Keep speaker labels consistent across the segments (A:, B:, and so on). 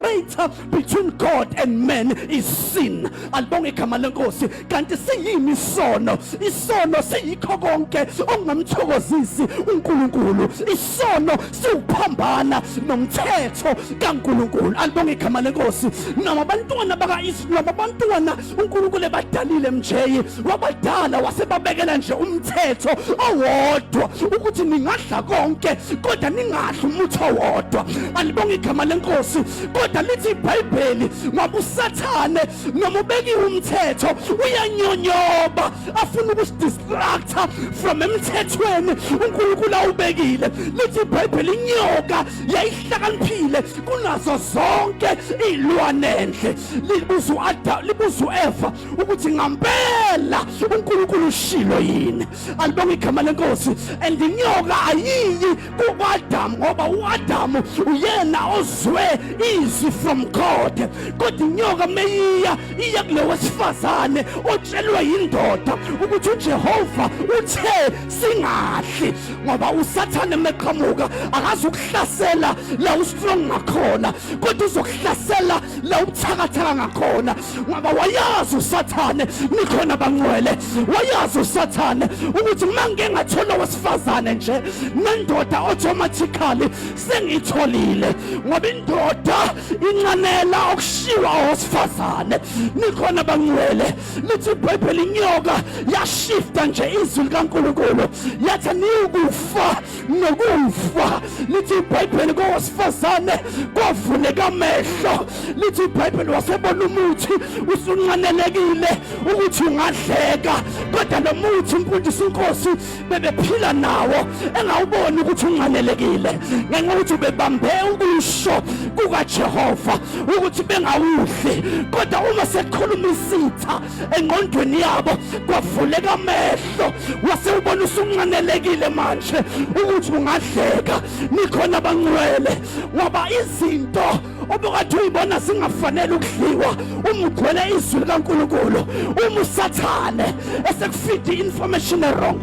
A: barrier between God and man is sin. Alibonge igama lenkosi. Kanti siyini isono? Isono siyikho konke ongamthokozisi uNkulunkulu. Isono siuphambana nomthetho kaNkulunkulu. Alibonge igama lenkosi. Namabantwana bakaIsrael, abantwana uNkulunkulu ebadalile mjeyi, wabadala wasebabekela nje umthetho owodwa ukuthi ningadla konke kodwa ningadli umuthi owodwa. Alibonge igama lenkosi. Kodwa lithi iBhayibheli ngoba uSathane noma ubekiwe umthetho uyanyonyoba afuna ukusidistracta from emthethweni uNkulunkulu awubekile. Lithi iBhayibheli inyoka yayihlakaniphile kunazo zonke izilwane endle. Libuza uAdam, libuza uEva ukuthi ngempela uNkulunkulu ushilo yini. Alibonge igama lenkosi. And inyoka ayiyi kuAdam ngoba uAdam uyena ozwe izwi from God. Kodwa inyoka meyiya iya kule wesifazane otshelwe yindoda ukuthi uJehova uthe singadli ngoba uSathane meqhamuka akazukuhlasela la ustrong ngakhona kodwa uzokuhlasela la ubuthakathaka ngakhona ngoba wayazi uSathane nikhona bangcwele. Wayazi uSathane ukuthi mangeke ngathola wesifazane nje nendoda automatically sengitholile ngoba indoda incanela okushiwa owesifazane. Nikhona bangcwele. Lithi iBhayibheli inyoka yashifta nje izwi likaNkulunkulu yathi niyukufa nokufa. Lithi iBhayibheli kowesifazane kwavuleka amehlo. Lithi iBhayibheli wasebona umuthi usuncanelekile ukuthi ungadleka kodwa lo muthi umfundisi inkosi bebephila nawo engawuboni ukuthi uncanelekile ngenxa ukuthi bebambe ukusho kukaJehova ukuthi bengawudli. Kodwa uma sekhuluma isitha engqondweni yabo kwavuleka amehlo wasewubona usuncanelekile manje ukuthi ungadleka. Nikhona bangcwele ngoba izinto obukade uyibona singafanele ukudliwa uma ugcwele izwi likaNkulunkulu, uma uSathane esekufida information wrong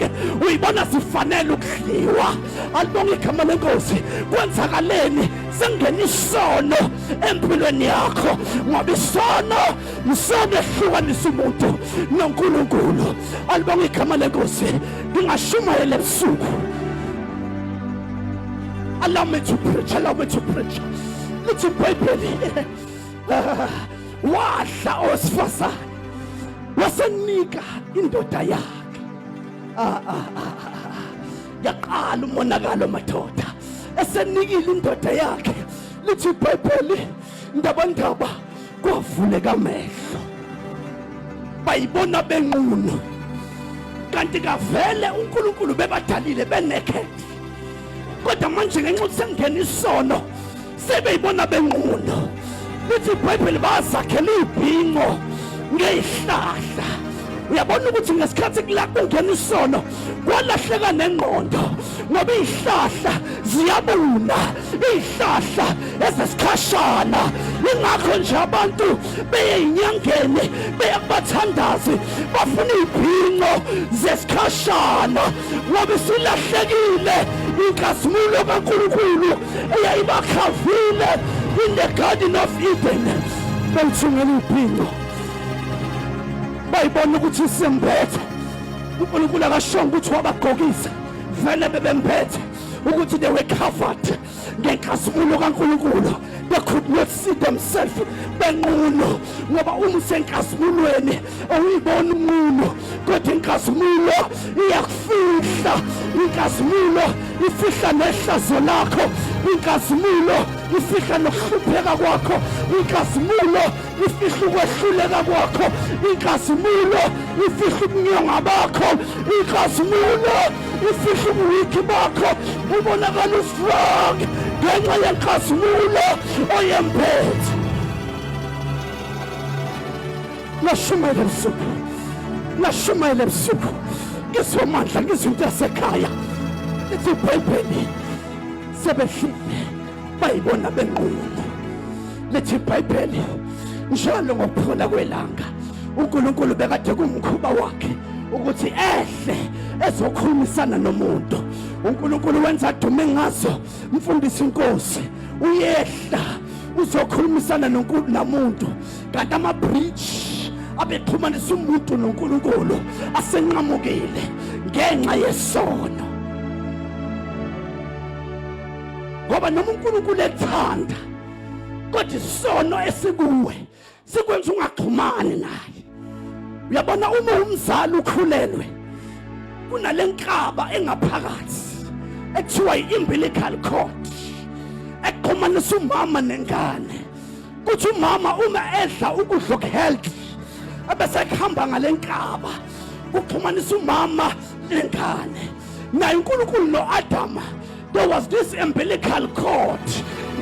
A: uyibona sifanele ukudliwa. Alibonge igama lenkosi. Kwenzakaleni sengena isono empilweni yakho ngoba isono ehlukanisa umuntu noNkulunkulu. Alibonge igama lenkosi. Ngingashumayela ebusuku. Allow me to preach. Lithi iBhayibheli wadla owesifazane wasenika indoda yakhe. Yaqala umonakalo madoda esenikile indoda yakhe. Lithi iBhayibheli ndabandaba kwavuleka amehlo bayibona benqunu kanti kavele uNkulunkulu bebadalile benaked kodwa manje ngenxa ukuthi sengena isono sebeyibona benqunu. Lithi iBhayibheli bazakhela ibhinqo ngezihlahla. Uyabona ukuthi ngesikhathi kungena isono kwalahleka nengqondo ngoba izihlahla ziyabuna, izihlahla ezesikhashana. Ingakho nje abantu beyinyangene beyakubathandazi bafuna ibhinqo zesikhashana ngoba silahlekile inkazimulo kaNkulunkulu eyayibakhavile in the Garden of Eden. Bethungela ibhinqo bayibona ukuthi sembethe. uNkulunkulu akashongo ukuthi wabagqokisa, vele bebemphethe ukuthi they were covered ngenkazimulo kaNkulunkulu. They could not see themselves benqunu ngoba uma usenkazimulweni awuyibona umuntu kodwa inkazimulo iyakufihla. Inkazimulo ifihla nehlazo lakho. Inkazimulo ifihla nokuhlupheka kwakho. Inkazimulo ifihla ukwehluleka kwakho. Inkazimulo ifihla ubunyonga bakho. Inkazimulo ifihla ubuwiki bakho. Ubonakala ustrong ngenxa yenkazimulo oyemphethe. Nashumayela ebusuku ngizomandla ngizinto yasekhaya. Lithi iBhayibheli sebehlile bayibona benqunu. Lithi iBhayibheli njalo ngokuphola kwelanga uNkulunkulu bekade kumkhuba wakhe ukuthi ehle ezokhulumisana nomuntu. uNkulunkulu wenza dume ngazo mfundisi inkosi uyehla uzokhulumisana noNkulunkulu namuntu kanti ama-bridge abexhumanisa umuntu noNkulunkulu asenqamukile ngenxa yesono. Ngoba noma uNkulunkulu ethanda kodwa isono esikuwe sikwenza ungaxhumani naye. Uyabona uma umzali ukhulelwe kunalenkaba engaphakathi ekuthiwa i-umbilical cord exhumanisa umama nengane. Kuthi umama uma edla ukudla okuhealthy abese kuhamba ngalenkaba kuxhumanisa umama nengane. Naye uNkulunkulu no-Adam, there was this umbilical cord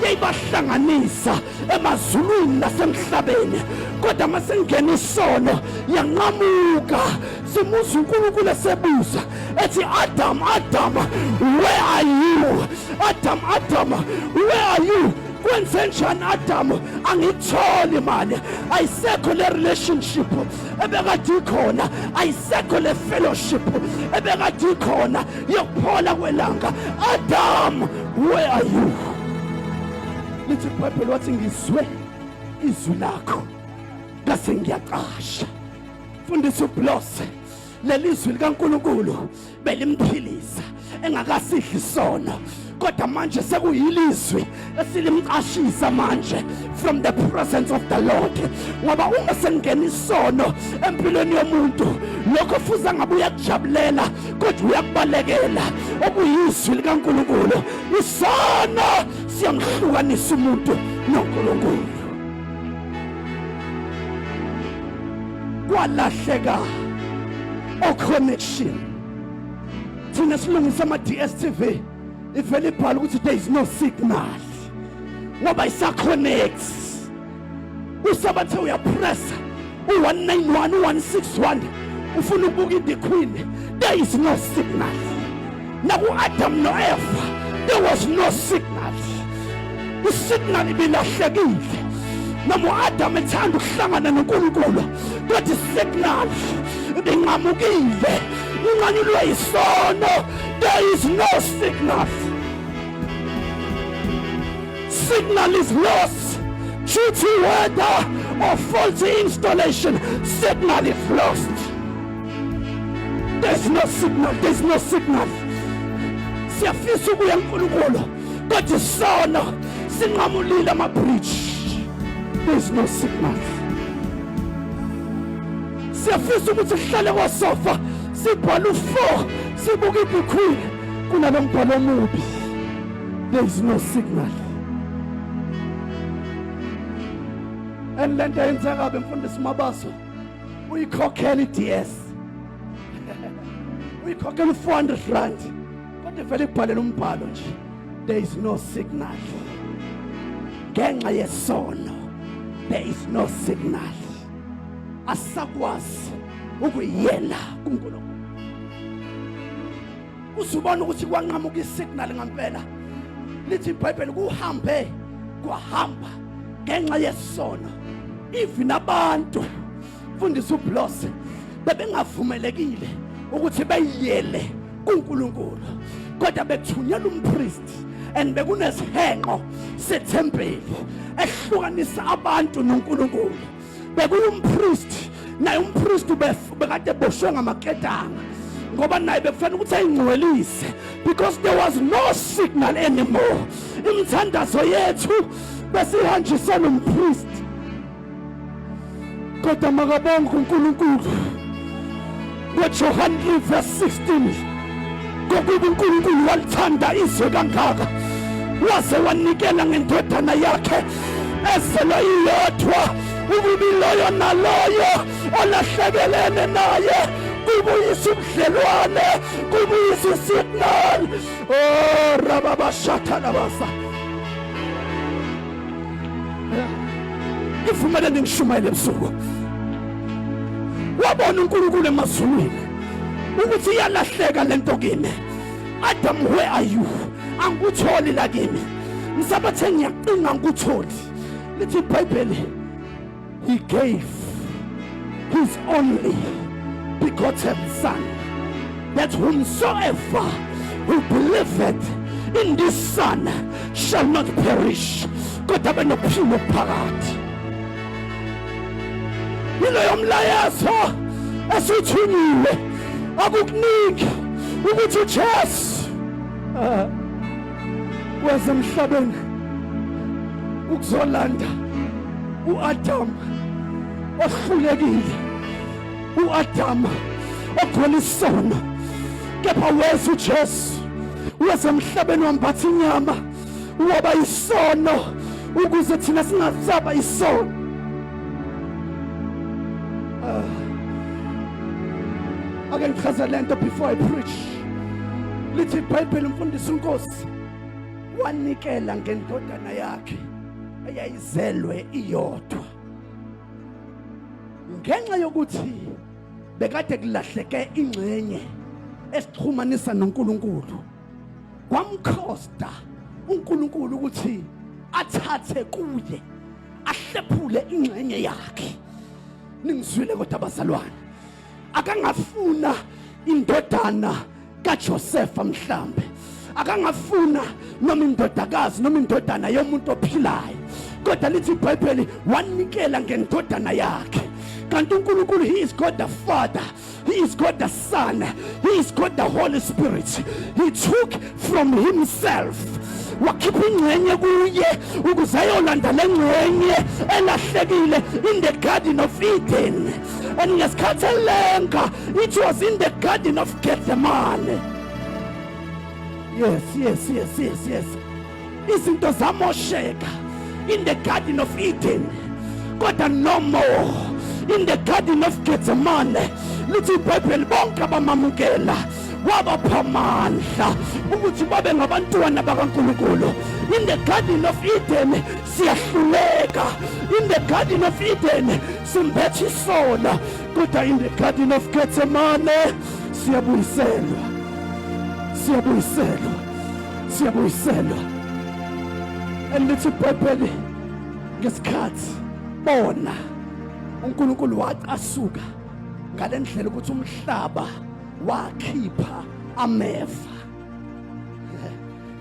A: yayibahlanganisa emazulwini nasemhlabeni, kodwa masengena isono yanqamuka. Simuza uNkulunkulu esebuza ethi, Adam, Adam, where are you? Adam, Adam, where are you? Kwenze njani Adam? Angitholi manje. Ayisekho le relationship ebekade ikhona, ayisekho le fellowship ebekade ikhona yokuphola kwelanga. Adam, where are you? Lithi iBhayibheli wathi ngizwe izwi lakho ngase ngiyaqasha. Fundisa uBlose lelizwi likaNkulunkulu belimphilisa engakasidli isono, kodwa manje sekuyilizwi esilimqashisa manje from the presence of the Lord. Ngoba uma sengena isono empilweni yomuntu, lokho futhi angabuya kujabulela kodwa uyakubalekela okuyizwi likaNkulunkulu. Isono siyamhlukanisa umuntu noNkulunkulu. Kwalahleka connection. Thina silungisa ama-DSTV ivele ibhala ukuthi there is no signal ngoba isa-connects. Usabathe uyapressa u-191 u-161 ufuna ukubuka iThe Queen, there is no signal. Naku-Adam no-Eva there was no signal. Isignal ibilahlekile. Noma u-Adam ethanda ukuhlangana noNkulunkulu kodwa isignal ibinqamukile. Inqanyulwe isono, there is no signal. Signal is lost due to weather or faulty installation. Signal is lost. There's no signal, there's no signal. Siyafisa ukuya kuNkulunkulu kodwa isono sinqamulile ama-bridge. There's no signal. Siyafisa ukuthi sihlale kwasofa sibhala u4 sibuka iThe Queen kunalo mbhalo omubi. There is no signal. And lento yenzeka bemfundisi Mabaso uyikhokhela iDS uyikhokhela u400 kodwa vele ibhalela umbhalo nje there is no signal. Ngenxa yesono there is no signal. Asakwazi ukuyela kuNkulunkulu. Usubona ukuthi kwanqamuka isignal ngempela. Lithi iBhayibheli kuhambe kwahamba ngenxa yesono. Even abantu fundisa uBlose bebengavumelekile ukuthi bayiyele kuNkulunkulu, kodwa bethunyelwa umpriest and bekuneshenqo sethempeli ehlukanisa abantu noNkulunkulu. Bekulumpriest naye umpriest bekade boshwe ngamaketanga ngoba naye bekufanele ukuthi ayingcwelise because there was no signal anymore. Imithandazo yethu besihanjisana umpriest, kodwa makabonga uNkulunkulu ngoJohn 3:16 ngokuba uNkulunkulu walithanda izwe kangaka waze wanikela ngendodana yakhe esele iyodwa ukuba iloyo naloyo olahlekelene naye kubuyisa ubudlelwane, kubuyisa isignal. Oh rababashathalabasa. Ngifumele ngishumayele ebusuku. Wabona uNkulunkulu emazulwini ukuthi iyalahleka lento kimi. Adam, where are you? Angikutholi la kimi. Ngisabathe ngiyacinga ngikutholi. Lithi iBhayibheli, he gave his only begotten son, that whomsoever who believeth in this son shall not perish. kodwa benokuphila phakathi. Yiloyo mlayezo esithunyiwe akukunika ukuthi uJesu weza emhlabeni ukuzolanda uAdam ohlulekile, uAdam ogcwele isono, kepha weza uJesu weza emhlabeni wambatha inyama waba isono ukuze thina singasaba isono. Ake ngichaze lento before I preach. Lithi iBhayibheli umfundisi uNkosi wanikela ngendodana yakhe eyayizelwe iyodwa, ngenxa yokuthi bekade kulahleke ingxenye esixhumanisa noNkulunkulu. Kwamkhosta uNkulunkulu ukuthi athathe kuye ahlephule ingxenye yakhe. Ningizwile kodwa abazalwane, akangafuna indodana kaJosefa mhlambe, akangafuna noma indodakazi noma indodana yomuntu ophilayo, kodwa lithi iBhayibheli wanikela ngendodana yakhe. Kanti uNkulunkulu, he is God the Father, he is God the Son, he is God the Holy Spirit. He took from himself wakhipha ingxenye kuye ukuze ayolanda lengxenye elahlekile in the Garden of Eden. And ngesikhathi elenga, it was in the Garden of Gethsemane. Yes. Izinto zamosheka in the Garden of Eden, kodwa no more in the Garden of Gethsemane. Lithi iBhayibheli bonke abamamukela wabapha amandla ukuthi babe ngabantwana bakaNkulunkulu. In the Garden of Eden siyahluleka, in the Garden of Eden simbethe isono, kodwa in the Garden of Gethsemane siyabuyiselwa. And lithi iBhayibheli ngesikhathi bona uNkulunkulu waqasuka ngalendlela ukuthi umhlaba wakhipha ameva.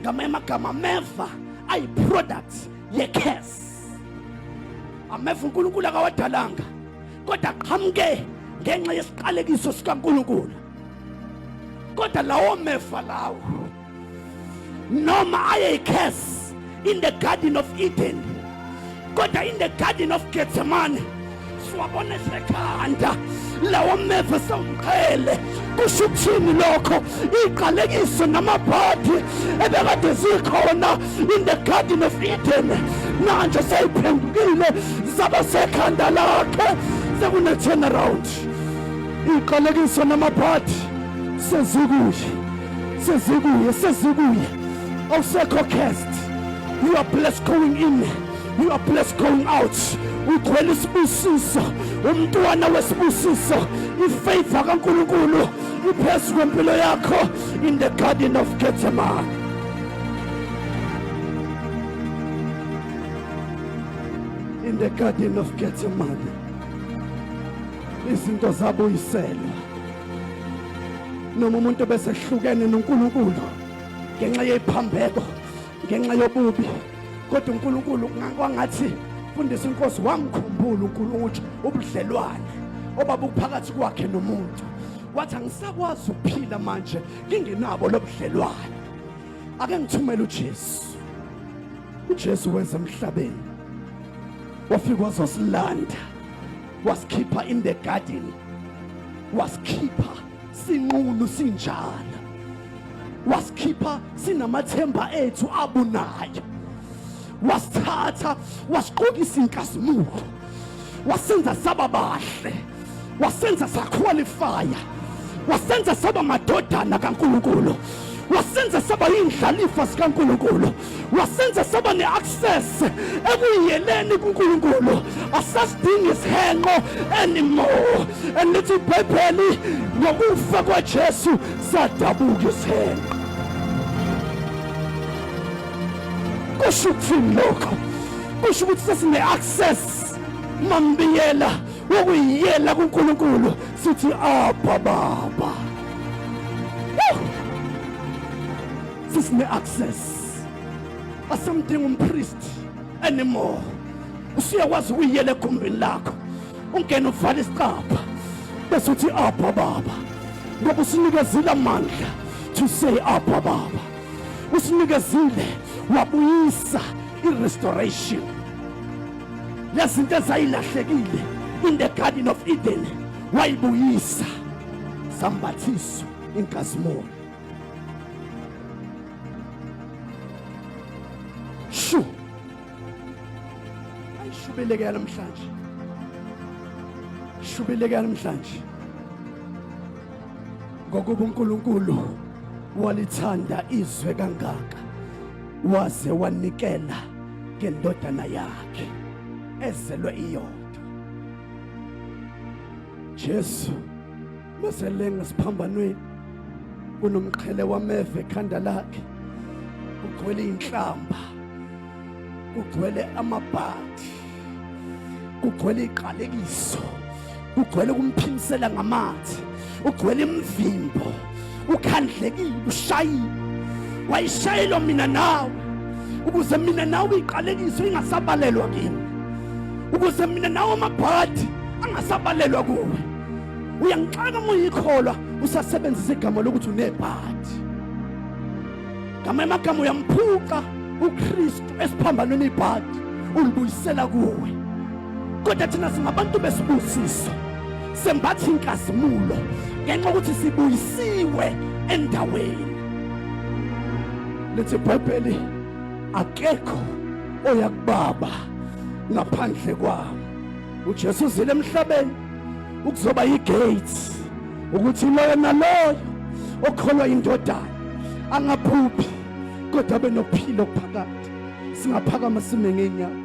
A: Ngamanye amagama ameva ayi product yecurse. Ameva uNkulunkulu akawadalanga, kodwa qhamuke ngenxa yesiqalekiso sikaNkulunkulu. Kodwa lawo meva lawo noma ayecurse in the Garden of Eden, kodwa in the Garden of Gethsemane siwabona sekhanda lawo meva sawuqhele. Kusho ukuthini lokho? Iqalekiso namabhadi ebekade zikhona in the Garden of Eden manje seyiphendukile zaba sekhanda lakhe, sekune turnaround. Iqalekiso namabhadi sezikuye awusekho cast. You are blessed going in, you are blessed going out. Ugcwele isibusiso, umntwana wesibusiso, ifavor kaNkulunkulu iphezu kwempilo yakho in the Garden of Gethsemane. In the Garden of Gethsemane izinto zabuyiselwa. Noma umuntu besehlukene noNkulunkulu ngenxa yephambeko, ngenxa yobubi, kodwa uNkulunkulu kwangathi mfundisi uNkosi wamkhumbula uNkulunkulu ubudlelwane obabuphakathi kwakhe nomuntu. Wathi angisakwazi ukuphila manje ngingenabo lobudlelwane, ake ngithumele uJesu. uJesu weza emhlabeni wafika wazosilanda, wasikhipha in the garden, wasikhipha sinqunu sinjalo, wasikhipha sinamathemba ethu abunayo, wasithatha wasiqokisa inkazimulo, wasenza saba bahle, wasenza saqualifya, wasenza saba madodana kaNkulunkulu, wasenza saba indlalifa sikaNkulunkulu, wasenza saba neaccess ekuyeleni kuNkulunkulu. Asasidingi isihenqo anymore. And lithi iBhayibheli ngokufa kwaJesu sadabuka isihenqo. Kusho ukuthini lokho? Kusho ukuthi sesine-access mambiyela wokuyiyela kuNkulunkulu, sithi Abba Baba. Sisine-access. Asamdinga umpriest anymore. Usiyakwazi ukuyiyela ekhumbini lakho ungena uvala isicapha bese uthi Abba Baba, ngoba usinikezile amandla to say Abba Baba. Usinikezile wabuyisa i-restoration lezinto ezayilahlekile in the Garden of Eden, wayibuyisa sambathiso inkazimulo. Shu ayishubeleke namhlanje, shubeleke namhlanje, ngokuba uNkulunkulu walithanda izwe kangaka waze wanikela ngendodana yakhe ezelwe iyodwa. Jesu maselenga siphambanweni kunomqhele wameve ekhanda lakhe, kugcwele inhlamba, kugcwele amabhadi, kugcwele iqalekiso, kugcwele kumphimisela ngamathe, ugcwele imvimbo, ukhandlekile, ushayile. Wayishayelwa mina nawe ukuze mina nawe iqalekiso ingasabalelwa kimi, ukuze mina nawe amabhadi angasabalelwa kuwe. Uyangixaka uma uyikholwa usasebenzisa igama lokuthi unebhadi. Amagama uyamphuca uKristu esiphambanweni ibhadi ulibuyisela kuwe. Kodwa thina singabantu besibusiso sembathi inkazimulo ngenxa ukuthi sibuyisiwe endaweni. Lethe iBhayibheli, akekho oya kuBaba ngaphandle kwami. uJesu uzile emhlabeni ukuzoba igate ukuthi loyo naloyo okholwa indodana angaphuphi kodwa abe nophilo phakathi. Singaphakama sime ngenyawo.